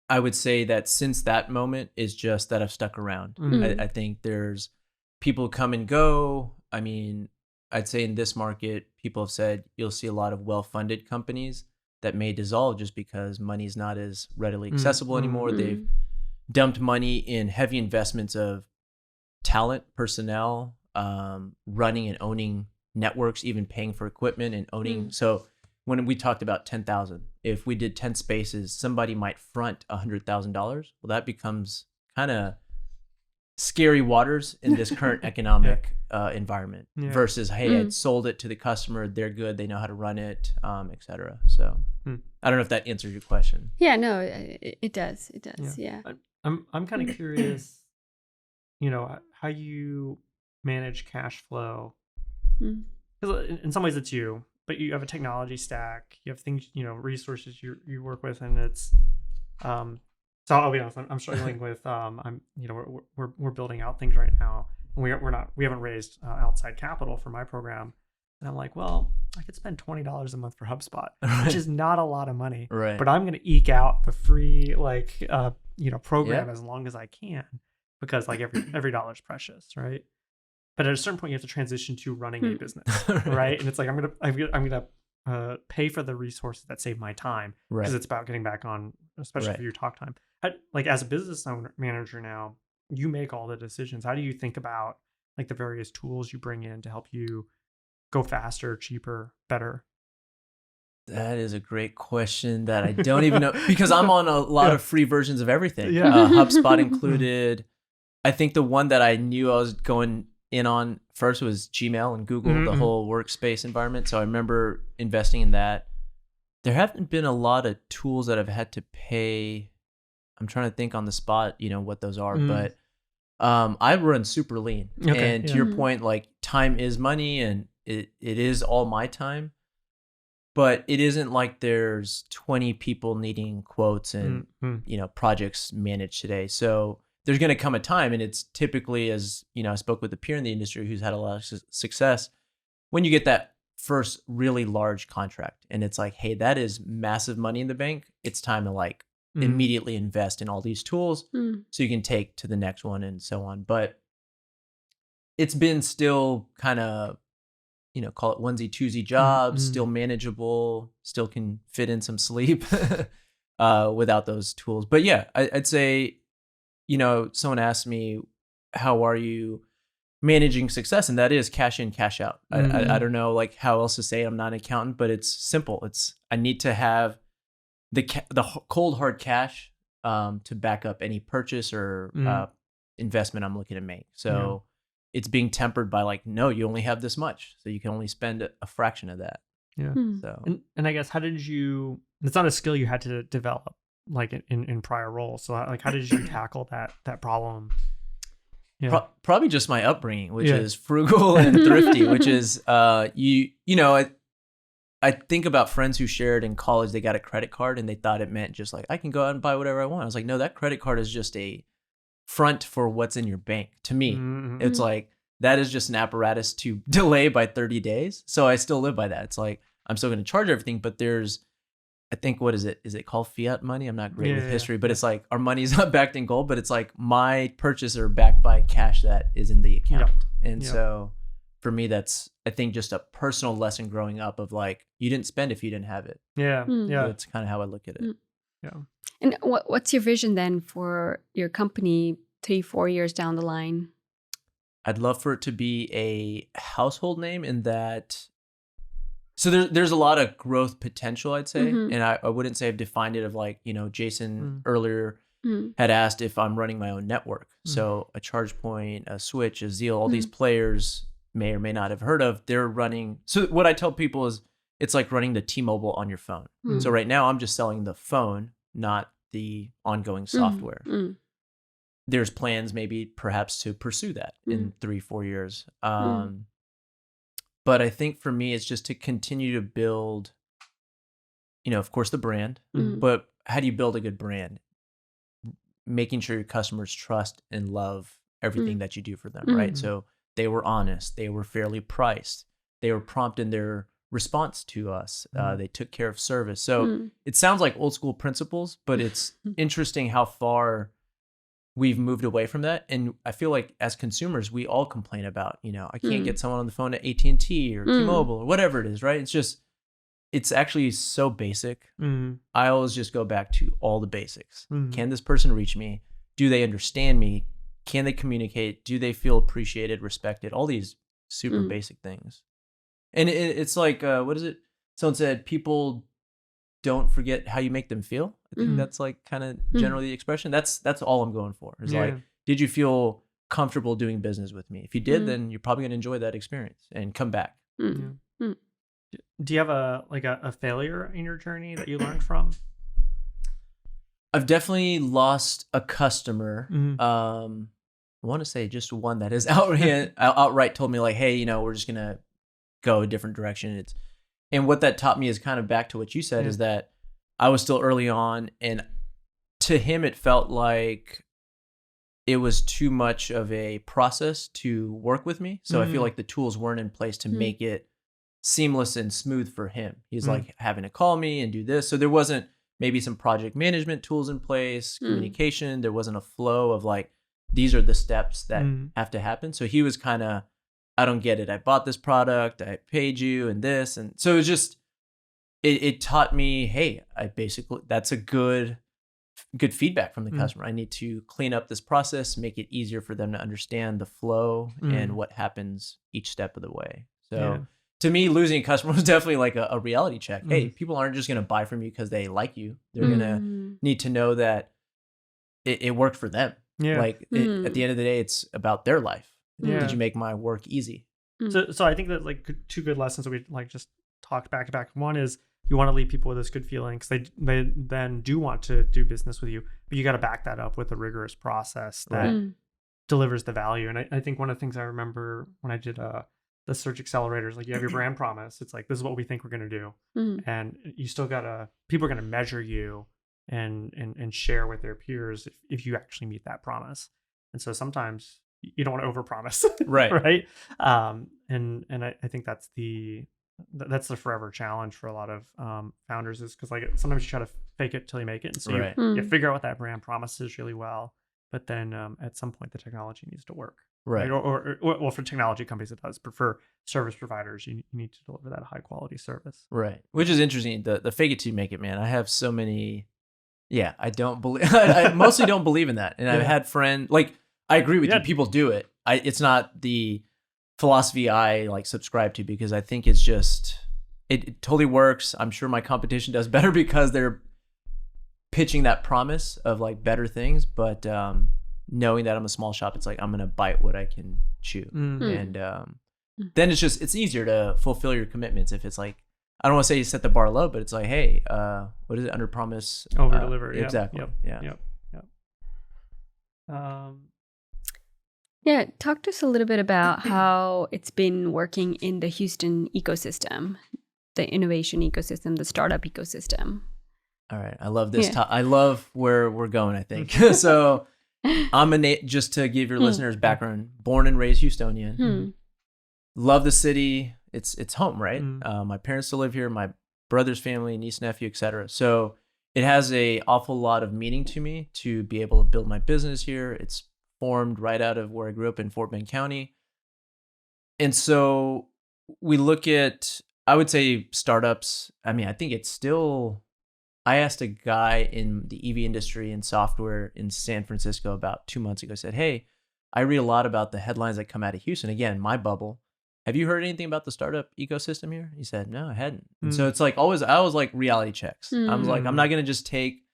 I would say that since that moment is just that I've stuck around. I think there's people come and go. I mean, I'd say in this market, people have said you'll see a lot of well-funded companies that may dissolve just because money's not as readily accessible anymore. They've dumped money in heavy investments of talent, personnel, running and owning networks, even paying for equipment and owning. So when we talked about 10,000, if we did 10 spaces, somebody might front $100,000. Well, that becomes kind of scary waters in this current economic environment versus, hey, I sold it to the customer. They're good. They know how to run it, et cetera. So I don't know if that answers your question. Yeah, no, it does. It does. Yeah. I'm kind of curious, how you manage cash flow. Because in some ways it's you, but you have a technology stack, you have things, resources you work with, and it's, so I'll be honest, I'm struggling with, we're building out things right now, and we haven't raised outside capital for my program. And I'm like, well, I could spend $20 a month for HubSpot, which is not a lot of money, but I'm going to eke out the free, program as long as I can, because like every dollar is precious. Right. But at a certain point, you have to transition to running a business, right? And it's like I'm gonna pay for the resources that save my time, because it's about getting back on, especially for your talk time. Like as a business manager now, you make all the decisions. How do you think about like the various tools you bring in to help you go faster, cheaper, better? That is a great question that I don't even know, because I'm on a lot of free versions of everything, HubSpot included. I think the one that I knew I was going in on first was Gmail and Google, the whole workspace environment. So I remember investing in that. There haven't been a lot of tools that I've had to pay. I'm trying to think on the spot, what those are, but I run super lean. And to your point, like time is money, and it is all my time, but it isn't like there's 20 people needing quotes and, projects managed today. So there's going to come a time, and it's typically, as I spoke with a peer in the industry who's had a lot of success, when you get that first really large contract and it's like, hey, that is massive money in the bank. It's time to like immediately invest in all these tools so you can take to the next one and so on. But it's been still kind of, call it onesie twosie jobs, still manageable, still can fit in some sleep without those tools. But yeah, I'd say, someone asked me, how are you managing success? And that is cash in, cash out. I don't know like how else to say it. I'm not an accountant, but it's simple. I need to have the cold hard cash to back up any purchase or investment I'm looking to make. So it's being tempered by like, no, you only have this much, so you can only spend a fraction of that. Yeah. So and I guess how did you? It's not a skill you had to develop like in prior roles. So like, how did you tackle that problem? Yeah. Probably just my upbringing, which is frugal and thrifty, which is you know. I think about friends who shared in college, they got a credit card and they thought it meant just like, I can go out and buy whatever I want. I was like, no, that credit card is just a front for what's in your bank. To me, it's like, that is just an apparatus to delay by 30 days. So I still live by that. It's like, I'm still going to charge everything, but there's, I think, what is it? Is it called fiat money? I'm not great with history, but it's like our money's not backed in gold, but it's like my purchases are backed by cash that is in the account. And so for me, that's, I think, just a personal lesson growing up of like, you didn't spend if you didn't have it. Yeah. So that's kind of how I look at it. Yeah. And what's your vision then for your company 3-4 years down the line? I'd love for it to be a household name in that. So there's a lot of growth potential, I'd say. And I wouldn't say I've defined it of like, you know, Jason earlier had asked if I'm running my own network. So a ChargePoint, a Switch, a Zeal, all these players may or may not have heard of, they're running. So what I tell people is it's like running the T-Mobile on your phone. So right now I'm just selling the phone, not the ongoing software. There's plans maybe perhaps to pursue that in 3-4 years. But I think for me, it's just to continue to build, you know, of course, the brand, but how do you build a good brand? Making sure your customers trust and love everything that you do for them, right? So they were honest, they were fairly priced, they were prompt in their response to us, they took care of service. So it sounds like old school principles, but it's interesting how far we've moved away from that. And I feel like as consumers, we all complain about, you know, I can't get someone on the phone at AT&T or T-Mobile or whatever it is, right? It's just, it's actually so basic. I always just go back to all the basics. Can this person reach me? Do they understand me? Can they communicate? Do they feel appreciated, respected? All these super basic things. And it's like, what is it? Someone said, people don't forget how you make them feel. I think that's like kind of generally the expression. That's all I'm going for. Is like, did you feel comfortable doing business with me? If you did, then you're probably going to enjoy that experience and come back. Do you have a failure in your journey that you learned from? I've definitely lost a customer. I want to say just one that has outright told me like, hey, you know, we're just going to go a different direction. And what that taught me is kind of back to what you said, is that I was still early on, and to him, it felt like it was too much of a process to work with me. So I feel like the tools weren't in place to make it seamless and smooth for him. He's like having to call me and do this. So there wasn't maybe some project management tools in place, communication. There wasn't a flow of like, these are the steps that have to happen. So he was kind of, I don't get it. I bought this product, I paid you and this. And so it was just, it taught me, hey, that's a good feedback from the customer. I need to clean up this process, make it easier for them to understand the flow and what happens each step of the way. So to me, losing a customer was definitely like a reality check. Hey, people aren't just going to buy from you because they like you. They're going to need to know that it worked for them. Like at the end of the day, it's about their life. Did you make my work easy? So I think that like two good lessons that we like just talked back to back. One is you want to leave people with this good feeling because they then do want to do business with you, but you got to back that up with a rigorous process that delivers the value. And I think one of the things I remember when I did the search accelerators, like you have your brand promise. It's like, this is what we think we're going to do. And you still people are going to measure you and share with their peers if you actually meet that promise. And so sometimes you don't want to overpromise. Right. And I think that's the forever challenge for a lot of founders, is because like sometimes you try to fake it till you make it. And so you figure out what that brand promise is really well, but then at some point the technology needs to work. Right. Or well, for technology companies it does, but for service providers, you need to deliver that high quality service. Right. Which is interesting. The fake it till you make it, man. I have so many. Yeah, I don't believe. I mostly don't believe in that. And I've had friends like, I agree with you. People do it. It's not the philosophy I like subscribe to, because I think it's just it totally works. I'm sure my competition does better because they're pitching that promise of like better things. But knowing that I'm a small shop, it's like I'm gonna bite what I can chew, and then it's easier to fulfill your commitments if it's like, I don't want to say you set the bar low, but it's like, hey, what is it? Under promise, over deliver. Exactly. Yep. Yeah, talk to us a little bit about how it's been working in the Houston ecosystem, the innovation ecosystem, the startup ecosystem. All right, I love this. I love where we're going, I think. So I'm just to give your listeners background, born and raised Houstonian. Love the city. It's home, right? My parents still live here, my brother's family, niece, nephew, etc. So it has a awful lot of meaning to me to be able to build my business here. It's formed right out of where I grew up in Fort Bend County. And so we look at, I would say, startups. I mean, I think it's still, I asked a guy in the EV industry and software in San Francisco about 2 months ago. I said, hey, I read a lot about the headlines that come out of Houston. Again, my bubble. Have you heard anything about the startup ecosystem here? He said, no, I hadn't. And so it's like I was like reality checks. I was like, I'm not going to just take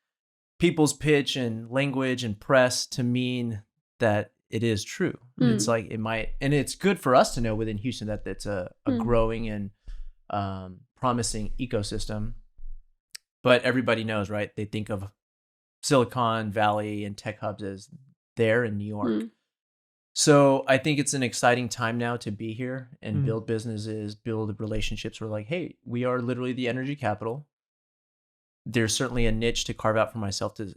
people's pitch and language and press to mean that it is true. It's like, it might, and it's good for us to know within Houston that it's a growing and promising ecosystem. But everybody knows, right? They think of Silicon Valley and tech hubs as there in New York. So I think it's an exciting time now to be here and build businesses, build relationships. We're like, hey, we are literally the energy capital. There's certainly a niche to carve out for myself to,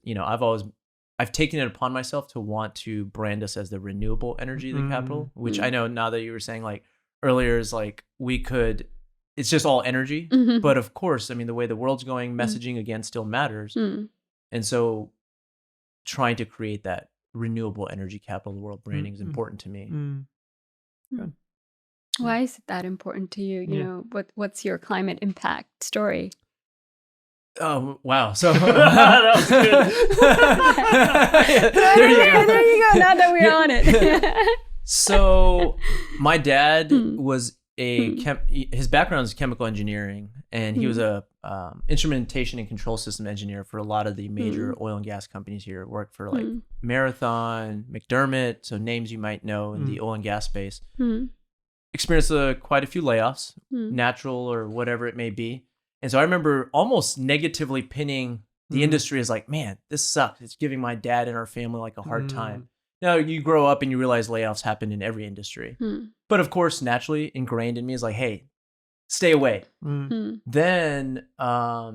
I've taken it upon myself to want to brand us as the renewable energy, the capital, which I know now that you were saying like earlier is like, it's just all energy. But of course, I mean, the way the world's going, messaging again still matters. And so trying to create that renewable energy capital of the world branding is important to me. Good. Why is it that important to you? You know, what's your climate impact story? Oh, wow. So that was good. There you go. Now that we're on it. So my dad was his background is chemical engineering, and he was a instrumentation and control system engineer for a lot of the major oil and gas companies here. Worked for like Marathon, McDermott, so names you might know in the oil and gas space. Experienced quite a few layoffs, natural or whatever it may be. And so I remember almost negatively pinning the industry as like, man, this sucks. It's giving my dad and our family like a hard time. Now you grow up and you realize layoffs happen in every industry. But of course, naturally ingrained in me is like, hey, stay away. Then I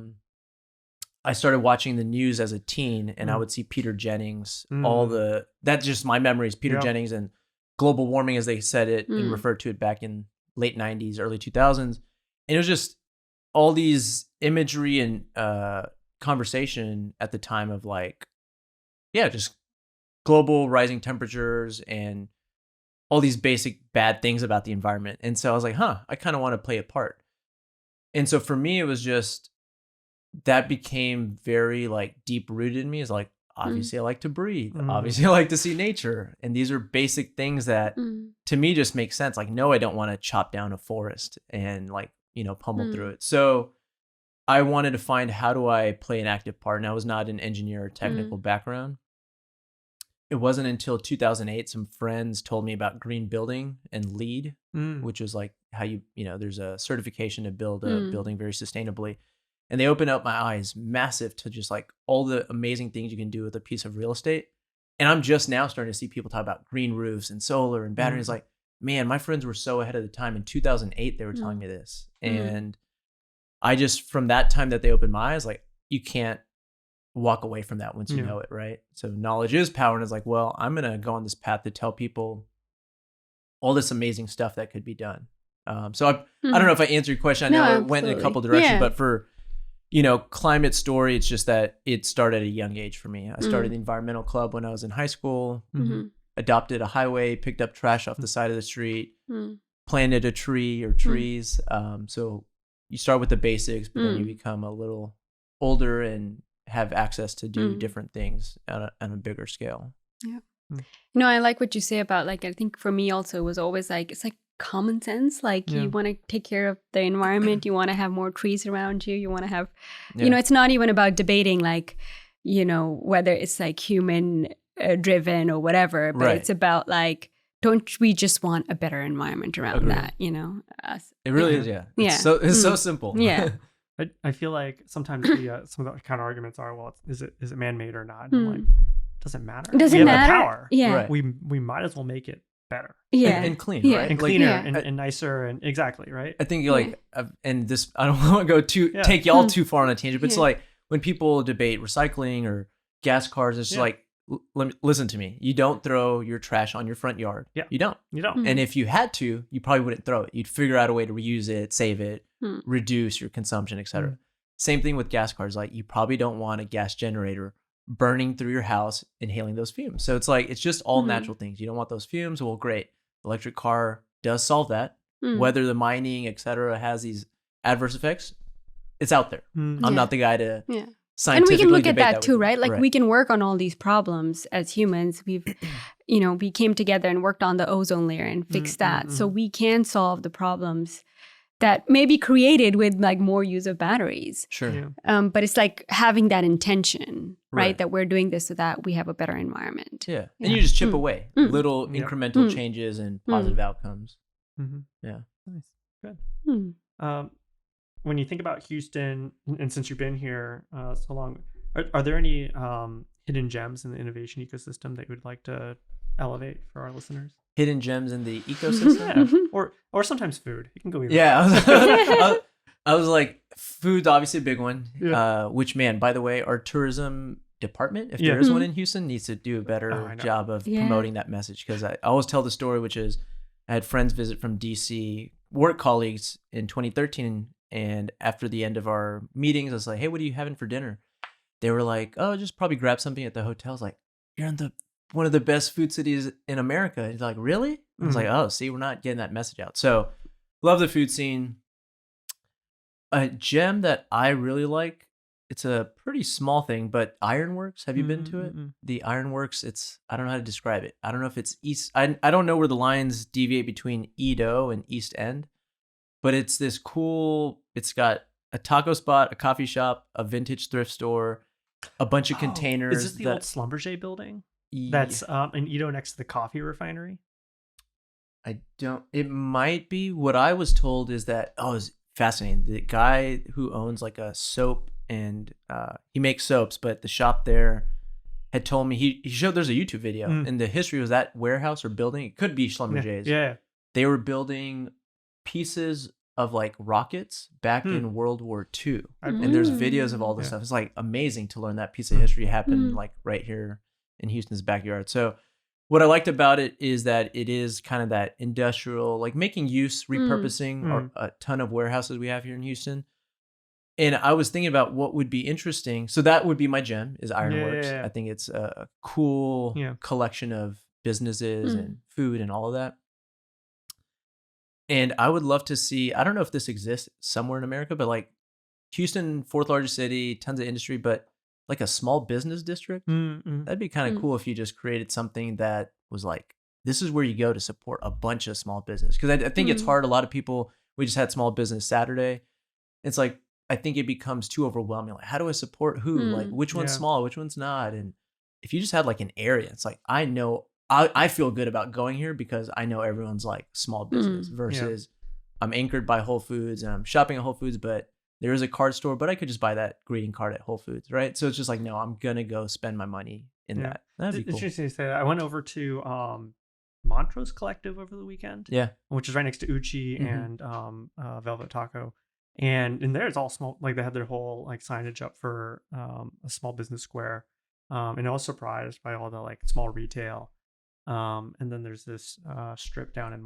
started watching the news as a teen, and I would see Peter Jennings, that's just my memories, Peter Jennings and global warming as they said it and referred to it back in late 90s, early 2000s. And it was just all these imagery and conversation at the time of like, just global rising temperatures and all these basic bad things about the environment. And so I was like, I kind of want to play a part. And so for me, it was just, that became very like deep rooted in me. Is like, obviously I like to breathe. Obviously I like to see nature. And these are basic things that to me just make sense. Like, no, I don't want to chop down a forest and like, pummel through it. So I wanted to find, how do I play an active part? And I was not an engineer or technical background. It wasn't until 2008, some friends told me about green building and LEED, which was like how there's a certification to build a building very sustainably. And they opened up my eyes massive to just like all the amazing things you can do with a piece of real estate. And I'm just now starting to see people talk about green roofs and solar and batteries. Like, man, my friends were so ahead of the time. In 2008, they were telling me this. And I just, from that time that they opened my eyes, like, you can't walk away from that once you know it, right? So knowledge is power. And it's like, well, I'm going to go on this path to tell people all this amazing stuff that could be done. So I don't know if I answered your question. I know it went in a couple directions, but for, climate story, it's just that it started at a young age for me. I started the environmental club when I was in high school, adopted a highway, picked up trash off the side of the street, planted a tree or trees. So you start with the basics, but then you become a little older and have access to do different things on a bigger scale. I like what you say about, like, I think for me also, it was always like, it's like common sense. Like, you want to take care of the environment, you want to have more trees around you, you want to have, it's not even about debating like, whether it's like human driven or whatever, but Right. it's about like, don't we just want a better environment around Agreed. that, you know? It really is, yeah. Yeah. It's so simple. Yeah. I feel like sometimes some of the counter arguments are, well, is it man-made or not? And I'm like, doesn't matter. It doesn't We have matter. the power. Yeah. Right. We might as well make it better. Yeah. And clean, Yeah. right? And Like, cleaner yeah. and nicer and exactly, right? I think like, and this, I don't want to go take y'all too far on a tangent, but it's Yeah. like when people debate recycling or gas cars, it's just like, listen to me. You don't throw your trash on your front yard. Yeah. You don't. You don't. And if you had to, you probably wouldn't throw it. You'd figure out a way to reuse it, save it, reduce your consumption, etc. Same thing with gas cars. Like you probably don't want a gas generator burning through your house, inhaling those fumes. So it's like, it's just all natural things. You don't want those fumes. Well, great. Electric car does solve that. Whether the mining, etc., has these adverse effects, it's out there. I'm not the guy to And we can look at debate that too, with you. right? Like we can work on all these problems as humans. We've, we came together and worked on the ozone layer and fixed that. So we can solve the problems that may be created with like more use of batteries. Sure. Yeah. But it's like having that intention, right? Right. That we're doing this so that we have a better environment. Yeah. And you just chip away little incremental changes and positive outcomes. Yeah. Nice. Good. When you think about Houston, and since you've been here so long, are there any hidden gems in the innovation ecosystem that you would like to elevate for our listeners? Hidden gems in the ecosystem? Or sometimes food. You can go either. Yeah. I was like, food's obviously a big one. Yeah. Which, man, by the way, our tourism department, if there is one in Houston, needs to do a better job of promoting that message. Because I always tell the story, which is I had friends visit from DC, work colleagues in 2013. And after the end of our meetings, I was like, hey, what are you having for dinner? They were like, oh, just probably grab something at the hotel. I was like, you're in one of the best food cities in America. He's like, really? I was like, oh, see, we're not getting that message out. So love the food scene. A gem that I really like, it's a pretty small thing, but Ironworks. Have you been to it? The Ironworks, I don't know how to describe it. I don't know if it's east. I don't know where the lines deviate between Edo and East End, but it's this cool, it's got a taco spot, a coffee shop, a vintage thrift store, a bunch of containers. Is this the old Schlumberger building? That's in Edo next to the coffee refinery? It might be. What I was told is that, it's fascinating. The guy who owns like a soap and he makes soaps, but the shop there had told me, he showed there's a YouTube video and the history was that warehouse or building. It could be Schlumberger's. Yeah. They were building pieces of like rockets back in World War II. And there's videos of all this stuff. It's like amazing to learn that piece of history happened like right here in Houston's backyard. So what I liked about it is that it is kind of that industrial, like making use, repurposing a ton of warehouses we have here in Houston. And I was thinking about what would be interesting. So that would be my gem is Ironworks. Yeah. I think it's a cool collection of businesses and food and all of that. And I would love to see, I don't know if this exists somewhere in America, but like Houston, fourth largest city, tons of industry, but like a small business district. That'd be kind of cool if you just created something that was like, this is where you go to support a bunch of small business. Because I think it's hard. A lot of people, we just had small business Saturday. It's like, I think it becomes too overwhelming. Like, how do I support who? Like, which one's small, which one's not? And if you just had like an area, it's like, I know, I feel good about going here because I know everyone's like small business versus I'm anchored by Whole Foods and I'm shopping at Whole Foods, but there is a card store, but I could just buy that greeting card at Whole Foods, right? So it's just like, no, I'm going to go spend my money in that. That'd be cool. Interesting to say that. I went over to Montrose Collective over the weekend. Yeah. Which is right next to Uchi and Velvet Taco. And in there it's all small, like they had their whole like signage up for a small business square. And I was surprised by all the like small retail. And then there's this strip down in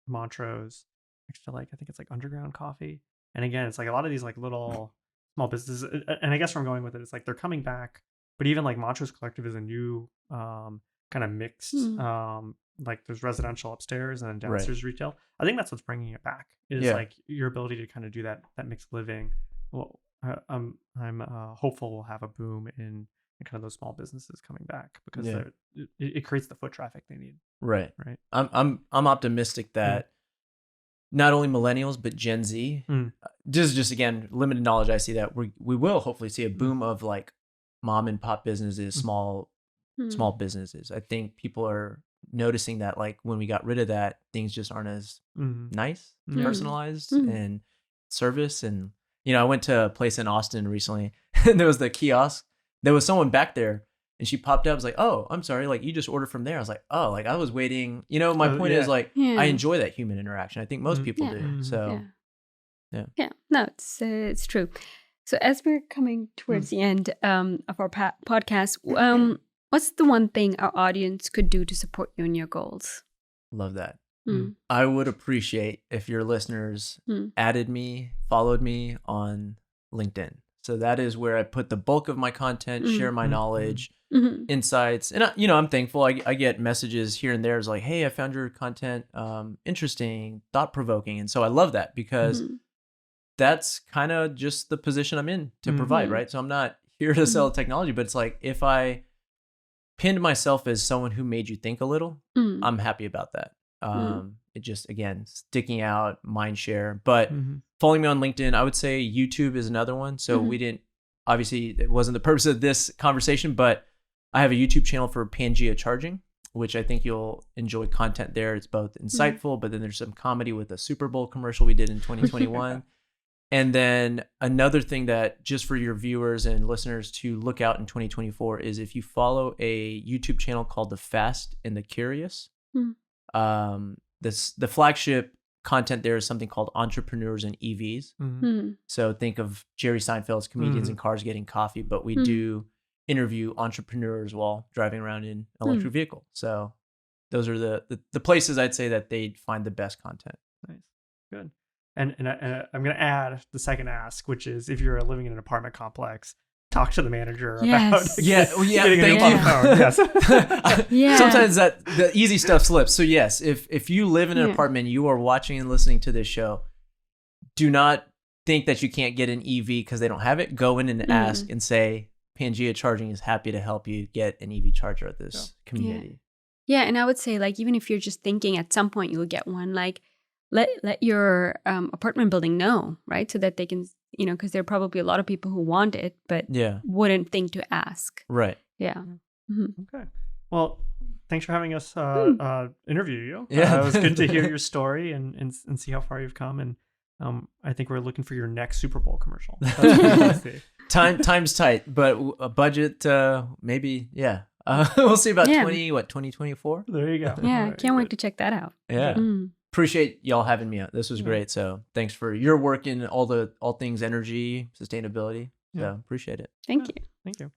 Montrose next to like, I think it's like Underground Coffee. And again, it's like a lot of these like little small businesses. And I guess where I'm going with it, it's like they're coming back. But even like Montrose Collective is a new kind of mixed, like there's residential upstairs and then downstairs retail. I think that's what's bringing it back is like your ability to kind of do that mixed living. Well, I'm hopeful we'll have a boom in kind of those small businesses coming back because it creates the foot traffic they need. Right. I'm optimistic that not only millennials but Gen Z. Just again, limited knowledge. I see that we will hopefully see a boom of like mom and pop businesses, small small businesses. I think people are noticing that like when we got rid of that, things just aren't as nice, personalized, and service. And I went to a place in Austin recently, and there was the kiosk. There was someone back there, and she popped up. I was like, "Oh, I'm sorry. Like you just ordered from there." I was like, "Oh, like I was waiting." My point is like I enjoy that human interaction. I think most people do. So yeah. No, it's true. So as we're coming towards the end of our podcast, what's the one thing our audience could do to support you in your goals? Love that. I would appreciate if your listeners added me, followed me on LinkedIn. So that is where I put the bulk of my content, share my knowledge, insights. And, I'm thankful. I get messages here and there. It's like, hey, I found your content interesting, thought-provoking. And so I love that because that's kind of just the position I'm in to provide, right? So I'm not here to sell technology, but it's like if I pinned myself as someone who made you think a little, I'm happy about that. It just, again, sticking out, mind share. But following me on LinkedIn, I would say YouTube is another one. So obviously it wasn't the purpose of this conversation, but I have a YouTube channel for Pangea Charging, which I think you'll enjoy content there. It's both insightful, but then there's some comedy with a Super Bowl commercial we did in 2021. And then another thing that just for your viewers and listeners to look out in 2024 is if you follow a YouTube channel called The Fast and the Curious, the flagship content there is something called Entrepreneurs and EVs. So think of Jerry Seinfeld's Comedians in Cars Getting Coffee, but we do interview entrepreneurs while driving around in an electric vehicle. So those are the places I'd say that they'd find the best content. Nice. Good. And I'm going to add the second ask, which is if you're living in an apartment complex, talk to the manager about getting a new phone. Yes. Sometimes the easy stuff slips. So yes, if you live in an apartment, you are watching and listening to this show, do not think that you can't get an EV because they don't have it. Go in and ask and say, Pangea Charging is happy to help you get an EV charger at this community. Yeah, and I would say like even if you're just thinking at some point you'll get one, like let your apartment building know, right? So that they can, because there are probably a lot of people who want it, but wouldn't think to ask. Right. Yeah. Okay. Well, thanks for having us interview you. It was good to hear your story and see how far you've come. And I think we're looking for your next Super Bowl commercial. Time's tight, but a budget, maybe, we'll see about 2024? There you go. Yeah, can't wait to check that out. Yeah. Appreciate y'all having me out. This was great. So thanks for your work in all things energy, sustainability. So appreciate it. Thank you. Thank you.